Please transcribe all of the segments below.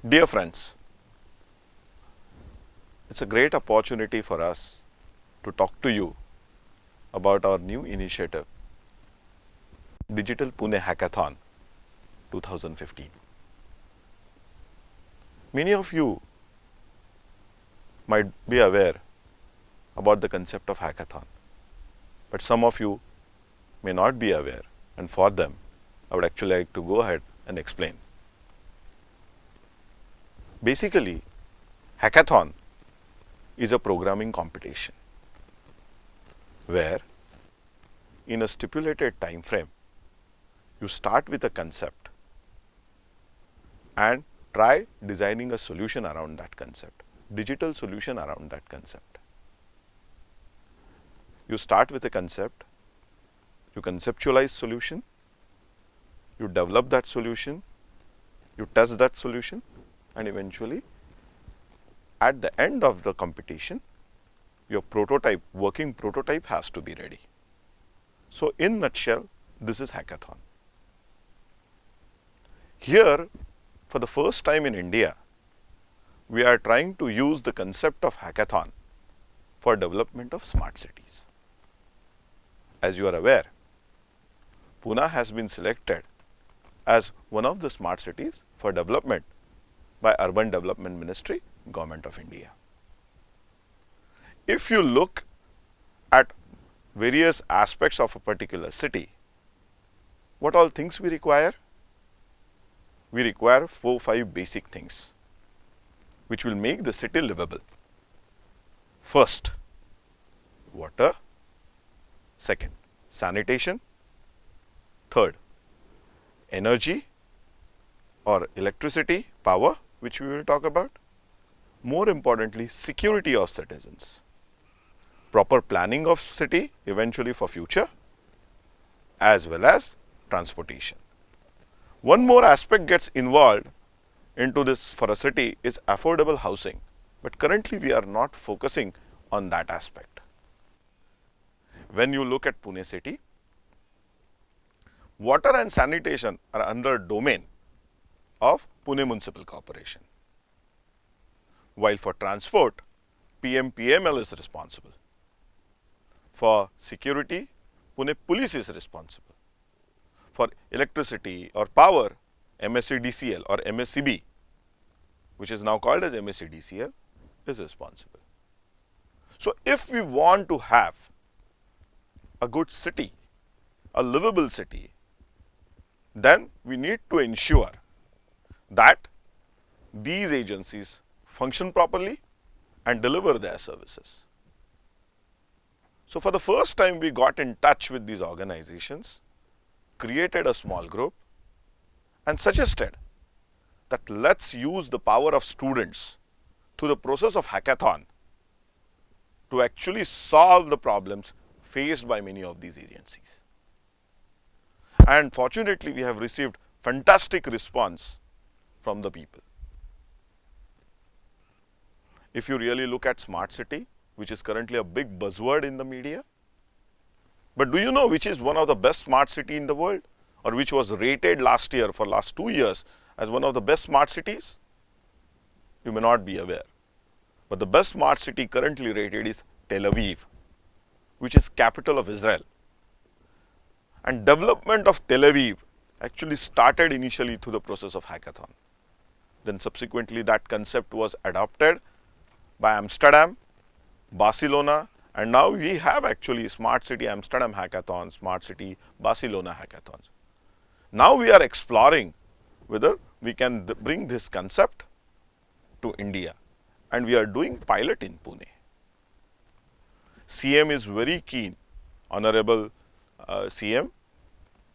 Dear friends, it's a great opportunity for us to talk to you about our new initiative, Digital Pune Hackathon 2015. Many of you might be aware about the concept of hackathon, but some of you may not be aware, and for them, I would actually like to go ahead and explain. Basically, hackathon is a programming competition where in a stipulated time frame you start with a concept and try designing a solution around that concept, digital solution around that concept. You start with a concept, you conceptualize solution, you develop that solution, you test that solution, and eventually at the end of the competition, your prototype, working prototype has to be ready. So in nutshell, this is hackathon. Here, for the first time in India, we are trying to use the concept of hackathon for development of smart cities. As you are aware, Pune has been selected as one of the smart cities for development by Urban Development Ministry, Government of India. If you look at various aspects of a particular city, what all things we require? We require 4-5 basic things which will make the city livable. First, water. Second, sanitation. Third, energy or electricity, power, which we will talk about. More importantly, security of citizens. Proper planning of city eventually for future, as well as transportation. One more aspect gets involved into this for a city is affordable housing, but currently we are not focusing on that aspect. When you look at Pune city, water and sanitation are under domain of Pune Municipal Corporation, while for transport, PMPML is responsible. For security, Pune Police is responsible. For electricity or power, MSCDCL or MSCB, which is now called as MSCDCL, is responsible. So if we want to have a good city, a livable city, then we need to ensure that these agencies function properly and deliver their services. So for the first time, we got in touch with these organizations, created a small group, and suggested that let's use the power of students through the process of hackathon to actually solve the problems faced by many of these agencies. And fortunately, we have received fantastic response from the people. If you really look at smart city, which is currently a big buzzword in the media, but do you know which is one of the best smart city in the world, or which was rated last year for last 2 years as one of the best smart cities? You may not be aware, but the best smart city currently rated is Tel Aviv, which is capital of Israel. And development of Tel Aviv actually started initially through the process of hackathon. Then subsequently that concept was adopted by Amsterdam, Barcelona, and now we have actually Smart City Amsterdam Hackathon, Smart City Barcelona Hackathons. Now we are exploring whether we can bring this concept to India, and we are doing pilot in Pune. CM is very keen, Honorable CM,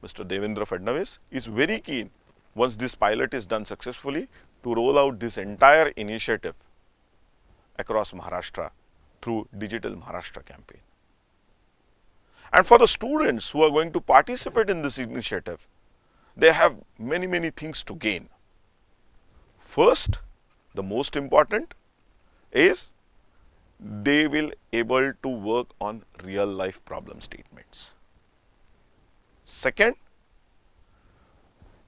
Mr. Devendra Fadnavis, is very keen once this pilot is done successfully to roll out this entire initiative across Maharashtra through Digital Maharashtra campaign. And for the students who are going to participate in this initiative, they have many things to gain. First, the most important is they will able to work on real life problem statements. Second,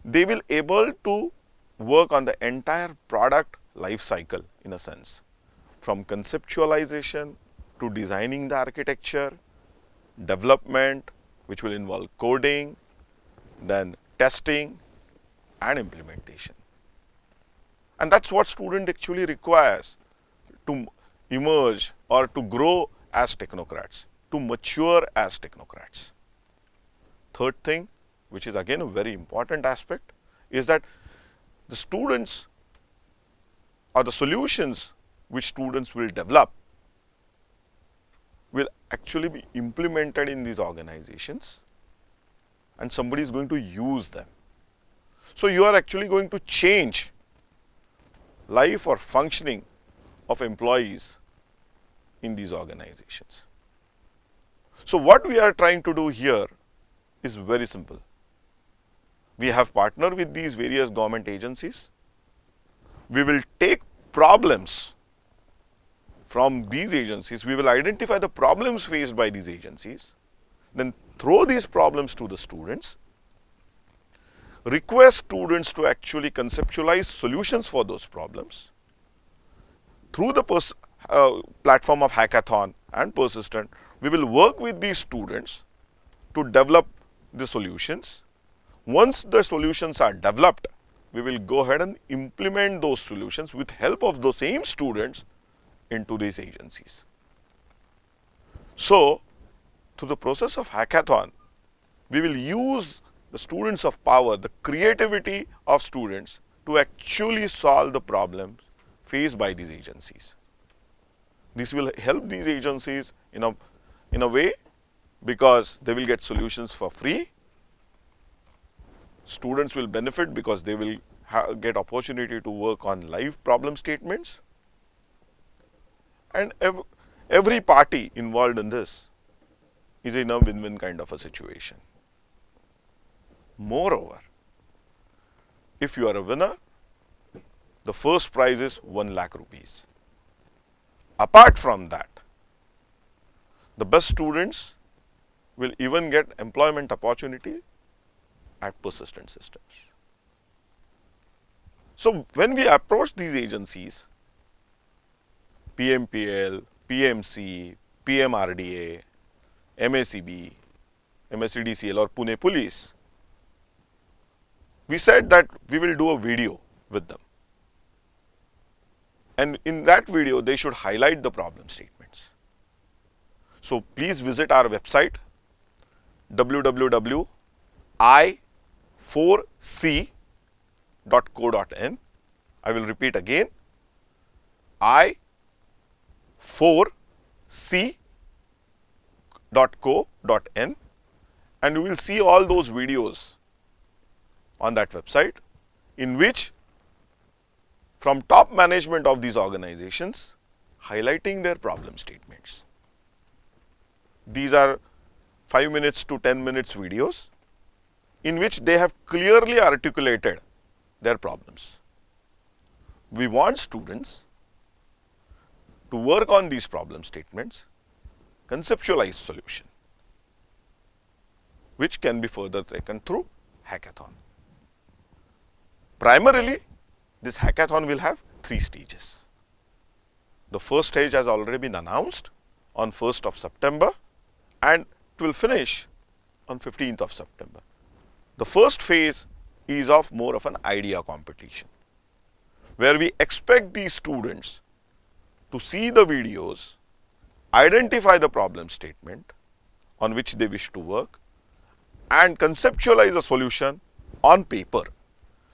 they will able to work on the entire product life cycle in a sense, from conceptualization to designing the architecture, development, which will involve coding, then testing and implementation. And that's what student actually requires to emerge or to grow as technocrats, to mature as technocrats. Third thing, which is again a very important aspect, is that the students or the solutions which students will develop will actually be implemented in these organizations and somebody is going to use them. So you are actually going to change life or functioning of employees in these organizations. So what we are trying to do here is very simple. We have partnered with these various government agencies. We will take problems from these agencies. We will identify the problems faced by these agencies, then throw these problems to the students, request students to actually conceptualize solutions for those problems. Through the platform of Hackathon and Persistent, we will work with these students to develop the solutions. Once the solutions are developed, we will go ahead and implement those solutions with help of those same students into these agencies. So, through the process of Hackathon, we will use the students of power, the creativity of students to actually solve the problems faced by these agencies. This will help these agencies in a way because they will get solutions for free. Students will benefit because they will get opportunity to work on live problem statements. And every party involved in this is in a win-win kind of a situation. Moreover, if you are a winner, the first prize is 1 lakh rupees. Apart from that, the best students will even get employment opportunity at Persistent Systems. So when we approach these agencies, PMPL, PMC, PMRDA, MACB, MSCDCL or Pune Police, we said that we will do a video with them. And in that video, they should highlight the problem statements. So please visit our website www.i4c.co.in. I will repeat again, i4c.co.in, and you will see all those videos on that website in which from top management of these organizations highlighting their problem statements. These are 5 minutes to 10 minutes videos in which they have clearly articulated their problems. We want students to work on these problem statements, conceptualize solution, which can be further taken through Hackathon. Primarily, this Hackathon will have 3 stages. The first stage has already been announced on 1st of September and it will finish on 15th of September. The first phase is of more of an idea competition, where we expect these students to see the videos, identify the problem statement on which they wish to work and conceptualize a solution on paper.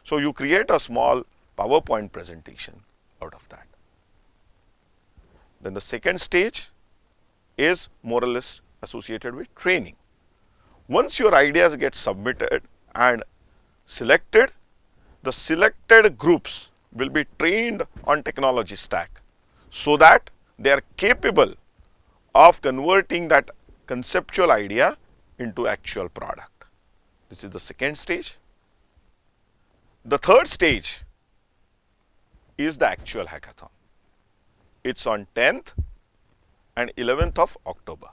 So you create a small PowerPoint presentation out of that. Then the second stage is more or less associated with training. Once your ideas get submitted and selected, the selected groups will be trained on technology stack so that they are capable of converting that conceptual idea into actual product. This is the second stage. The third stage is the actual hackathon. It's on 10th and 11th of October.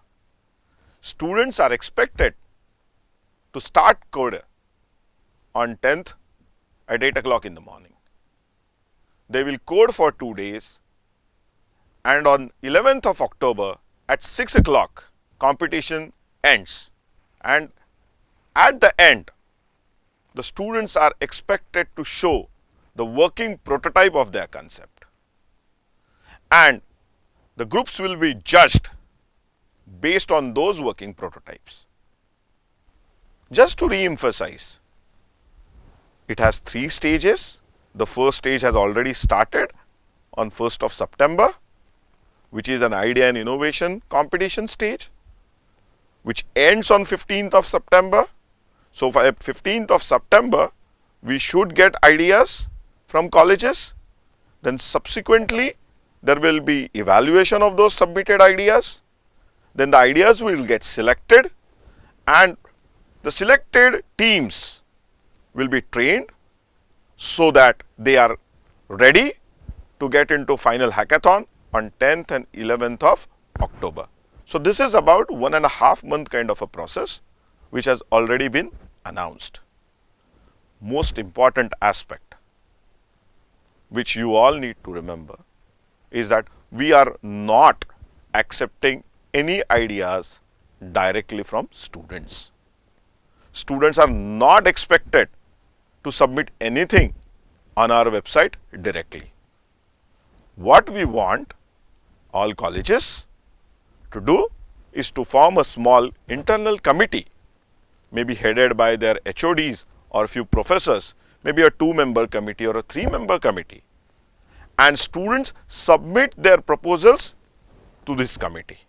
Students are expected to start code on 10th at 8 o'clock in the morning they will code for 2 days, and on 11th of October at 6 o'clock, competition ends. And at the end, the students are expected to show the working prototype of their concept. And the groups will be judged based on those working prototypes. Just to re-emphasize, it has 3 stages. The first stage has already started on 1st of September, which is an idea and innovation competition stage, which ends on 15th of September. So, for 15th of September, we should get ideas from colleges. Then subsequently, there will be evaluation of those submitted ideas. Then the ideas will get selected, and the selected teams will be trained so that they are ready to get into final hackathon on 10th and 11th of October. So, this is about 1.5 month kind of a process which has already been announced. Most important aspect which you all need to remember is that we are not accepting any ideas directly from students. Students are not expected to submit anything on our website directly. What we want all colleges to do is to form a small internal committee, maybe headed by their HODs or a few professors, maybe a 2-member committee or a 3-member committee, and students submit their proposals to this committee.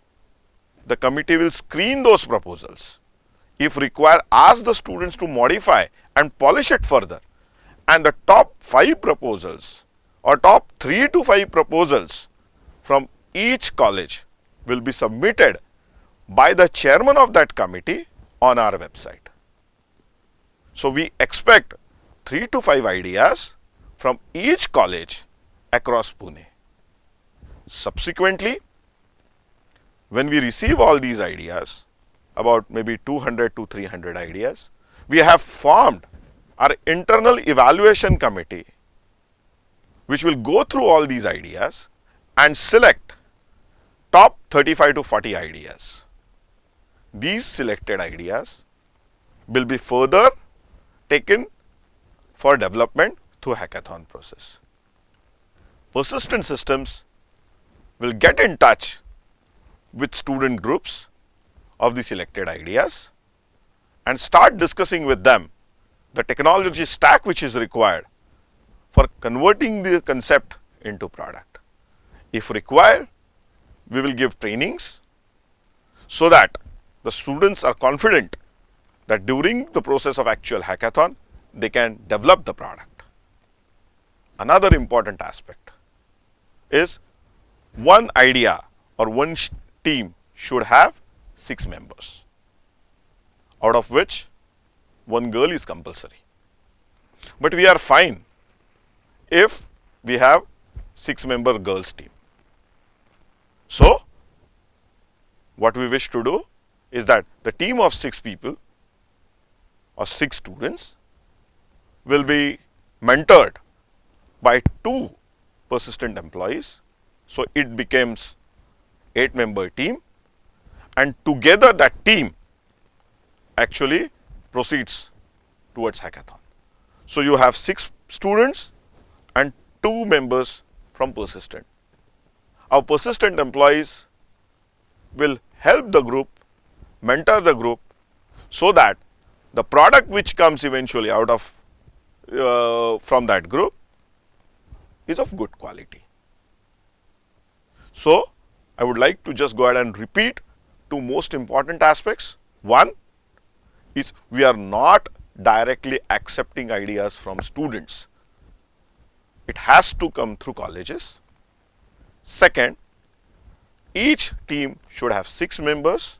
The committee will screen those proposals. If required, ask the students to modify and polish it further, and the top 5 proposals or top 3 to 5 proposals from each college will be submitted by the chairman of that committee on our website. So, we expect 3 to 5 ideas from each college across Pune. Subsequently, when we receive all these ideas, about maybe 200 to 300 ideas, we have formed our internal evaluation committee, which will go through all these ideas and select top 35 to 40 ideas. These selected ideas will be further taken for development through hackathon process. Persistent systems will get in touch with student groups of the selected ideas and start discussing with them the technology stack which is required for converting the concept into product. If required, we will give trainings so that the students are confident that during the process of actual hackathon, they can develop the product. Another important aspect is one idea or one team should have 6 members, out of which 1 girl is compulsory. But we are fine if we have 6-member girls team. So, what we wish to do is that the team of 6 people or 6 students will be mentored by 2 persistent employees. So, it becomes 8-member team, and together that team actually proceeds towards hackathon. So, you have 6 students and 2 members from persistent. Our persistent employees will help the group, mentor the group, so that the product which comes eventually out of from that group is of good quality. So, I would like to just go ahead and repeat 2 most important aspects. One is we are not directly accepting ideas from students. It has to come through colleges. Second, each team should have 6 members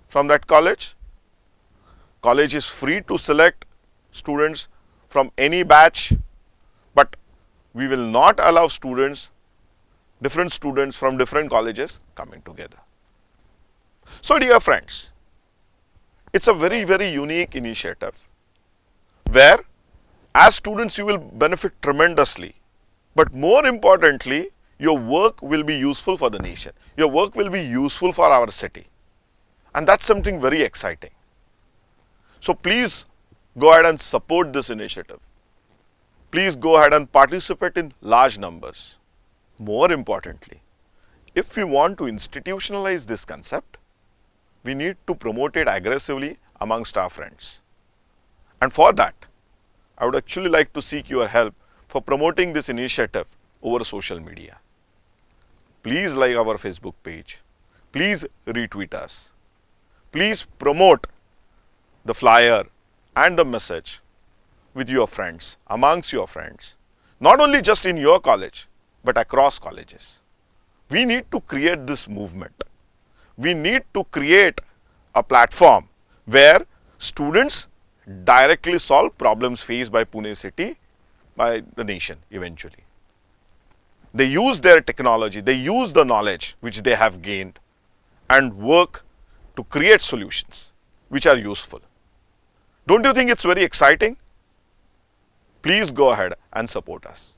from that college. College is free to select students from any batch, but we will not allow different students from different colleges coming together. So, dear friends, it's a very, very unique initiative where as students you will benefit tremendously But more importantly, your work will be useful for the nation. Your work will be useful for our city. And that's something very exciting. So please go ahead and support this initiative. Please go ahead and participate in large numbers. More importantly, if we want to institutionalize this concept, we need to promote it aggressively amongst our friends. And for that, I would actually like to seek your help for promoting this initiative over social media. Please like our Facebook page. Please retweet us. Please promote the flyer and the message with your friends, amongst your friends, not only just in your college, but across colleges. We need to create this movement. We need to create a platform where students directly solve problems faced by Pune city, by the nation eventually. They use their technology, they use the knowledge which they have gained and work to create solutions which are useful. Don't you think it's very exciting? Please go ahead and support us.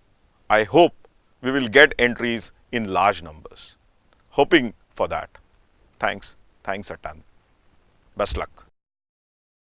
I hope we will get entries in large numbers. Hoping for that. Thanks a ton. Best luck.